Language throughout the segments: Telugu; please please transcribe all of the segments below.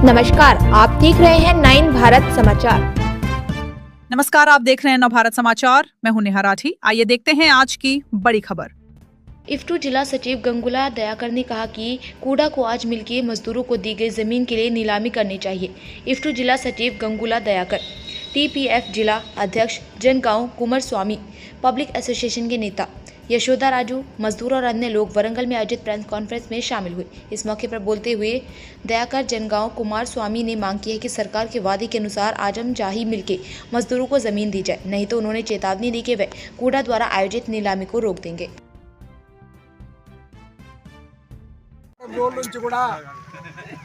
नमस्कार, आप देख रहे हैं 9 भारत समाचार। नमस्कार, आप देख रहे हैं नव भारत समाचार। मैं हूं नेहा राठी। आइए देखते हैं आज की बड़ी खबर। इफ्टू जिला सचिव गंगुला दयाकर ने कहा कि कूड़ा को आज मिलके मजदूरों को दी गई जमीन के लिए नीलामी करनी चाहिए। इफ्टू जिला सचिव गंगुला दयाकर, टीपीएफ जिला अध्यक्ष जनगांव कुमार स्वामी, पब्लिक एसोसिएशन के नेता यशोदा राजू, मजदूर और अन्य लोग वरंगल में आयोजित प्रेस कॉन्फ्रेंस में शामिल हुए। इस मौके पर बोलते हुए दयाकर जनगांव कुमार स्वामी ने मांग की है कि सरकार के वादे के अनुसार आजम जाही मिलके मजदूरों को जमीन दी जाए, नहीं तो उन्होंने चेतावनी दी कि वे कूड़ा द्वारा आयोजित नीलामी को रोक देंगे। రోజుల నుంచి కూడా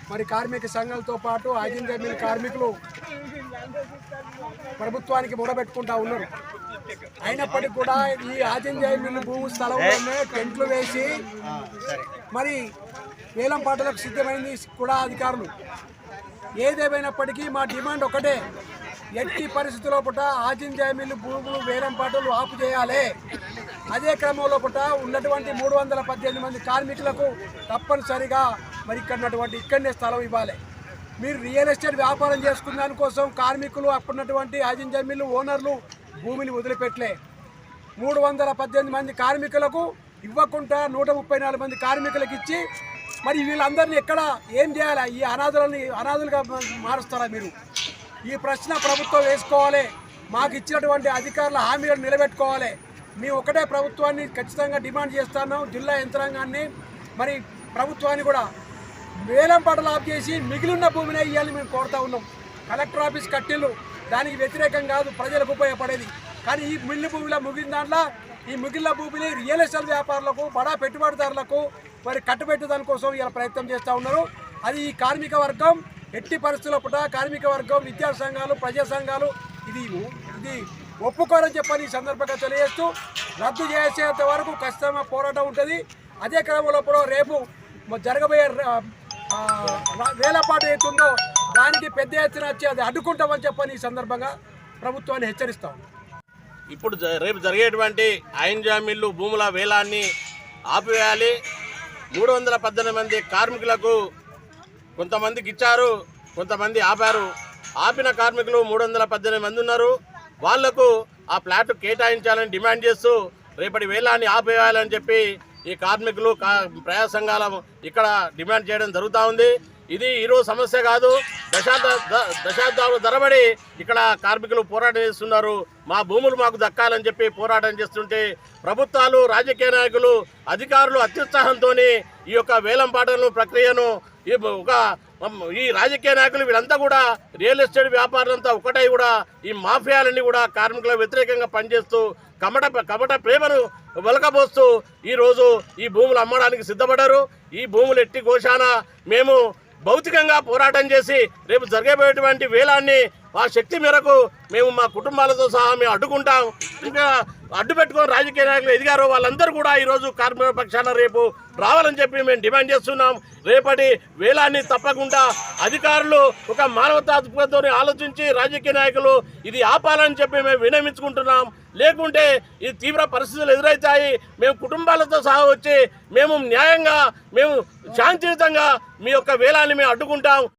మరి కార్మిక సంఘాలతో పాటు ఆజిన్ జమీన్ కార్మికులు ప్రభుత్వానికి మొరబెట్టుకుంటా ఉన్నారు. అయినప్పటికీ కూడా ఈ ఆజిన్ జమీన్ భూ స్థలంలోనే టెంట్లు వేసి మరి వేలం పాటలకు సిద్ధమైంది కూడా అధికారులు. ఏదేమైనప్పటికీ మా డిమాండ్ ఒకటే, ఎట్టి పరిస్థితుల్లో పుట ఆజిన్ జమీన్ భూములు వేలం పాటలు ఆపు చేయాలి. అదే క్రమంలో పుట ఉన్నటువంటి 318 మంది కార్మికులకు తప్పనిసరిగా మరి ఇక్కడనే స్థలం ఇవ్వాలి. మీరు రియల్ ఎస్టేట్ వ్యాపారం చేసుకున్న దానికోసం కార్మికులు అప్పుడున్నటువంటి ఆజిన్ జమీన్ ఓనర్లు భూమిని వదిలిపెట్టలే. 318 మంది కార్మికులకు ఇవ్వకుండా 134 మంది కార్మికులకు ఇచ్చి మరి వీళ్ళందరినీ ఎక్కడ ఏం చేయాలి? ఈ అనాథులుగా మారుస్తారా మీరు? ఈ ప్రశ్న ప్రభుత్వం వేసుకోవాలి. మాకు ఇచ్చినటువంటి అధికారుల హామీలను నిలబెట్టుకోవాలి. మేము ఒకటే ప్రభుత్వాన్ని ఖచ్చితంగా డిమాండ్ చేస్తున్నాం. జిల్లా యంత్రాంగాన్ని మరి ప్రభుత్వాన్ని కూడా వేలం పాటలు ఆఫ్ చేసి మిగిలిన భూమిని ఇవ్వాలని మేము కోరుతా ఉన్నాం. కలెక్టర్ ఆఫీస్ కట్టిల్లు దానికి వ్యతిరేకం కాదు, ప్రజలకు ఉపయోగపడేది. కానీ ఈ మిగిలిన భూమిలో ముగిన దాంట్లో ఈ మిగిలిన భూమిని రియల్ ఎస్టేట్ వ్యాపారులకు, బడా పెట్టుబడిదారులకు మరి కట్టుబెట్టే దానికోసం ఇలా ప్రయత్నం చేస్తూ ఉన్నారు. అది ఈ కార్మిక వర్గం ఎట్టి పరిస్థితుల పుట కార్మిక వర్గం, విద్యా సంఘాలు, ప్రజా సంఘాలు ఇది ఒప్పుకోరని చెప్పని ఈ సందర్భంగా తెలియజేస్తూ రద్దు చేసేంత వరకు ఖచ్చితంగా పోరాటం ఉంటుంది. అదే క్రమంలో రేపు జరగబోయే వేలపాటు అవుతుందో దానికి పెద్ద ఎత్తున వచ్చి అది అడ్డుకుంటామని చెప్పని ఈ సందర్భంగా ప్రభుత్వాన్ని హెచ్చరిస్తాం. ఇప్పుడు రేపు జరిగేటువంటి ఆయిన్ జామీన్లు భూముల వేలాన్ని ఆపివేయాలి. 318 మంది కార్మికులకు కొంతమందికి ఇచ్చారు, కొంతమంది ఆపారు. ఆపిన కార్మికులు 318 మంది ఉన్నారు. వాళ్లకు ఆ ప్లాట్ కేటాయించాలని డిమాండ్ చేస్తూ రేపటి వేలాన్ని ఆపేయాలని చెప్పి ఈ కార్మికులు ప్రజా సంఘాల ఇక్కడ డిమాండ్ చేయడం జరుగుతూ ఉంది. ఇది ఈరోజు సమస్య కాదు, దశాబ్దాలు తరబడి ఇక్కడ కార్మికులు పోరాటం చేస్తున్నారు. మా భూములు మాకు దక్కాలని చెప్పి పోరాటం చేస్తుంటే ప్రభుత్వాలు, రాజకీయ నాయకులు, అధికారులు అత్యుత్సాహంతో ఈ యొక్క వేలం పాటలను ప్రక్రియను ఈ రాజకీయ నాయకులు వీళ్ళంతా కూడా రియల్ ఎస్టేట్ వ్యాపారులంతా ఒకటై కూడా ఈ మాఫియాలన్నీ కూడా కార్మికులకు వ్యతిరేకంగా పనిచేస్తూ కపట ప్రేమను వెలకబోస్తూ ఈరోజు ఈ భూములు అమ్మడానికి సిద్ధపడ్డారు. ఈ భూములు ఎట్టి ఘోషాన మేము భౌతికంగా పోరాటం చేసి రేపు జరగబోయేటువంటి వేలాన్ని ఆ శక్తి మేరకు మేము మా కుటుంబాలతో సహా మేము అడ్డుకుంటాం. ఇంకా అడ్డు పెట్టుకొని రాజకీయ నాయకులు ఎదిగారో వాళ్ళందరూ కూడా ఈరోజు కార్మిక పక్షాన రేపు రావాలని చెప్పి మేము డిమాండ్ చేస్తున్నాం. రేపటి వేలాన్ని తప్పకుండా అధికారులు ఒక మానవతా దృక్పథంతో ఆలోచించి రాజకీయ నాయకులు ఇది ఆపాలని చెప్పి మేము వినమించుకుంటున్నాం. లేకుంటే ఈ తీవ్ర పరిస్థితులు ఎదురవుతాయి. మేము కుటుంబాలతో సహా వచ్చి మేము న్యాయంగా, మేము శాంతియుతంగా మీ యొక్క వేలాన్ని మేము అడ్డుకుంటాం.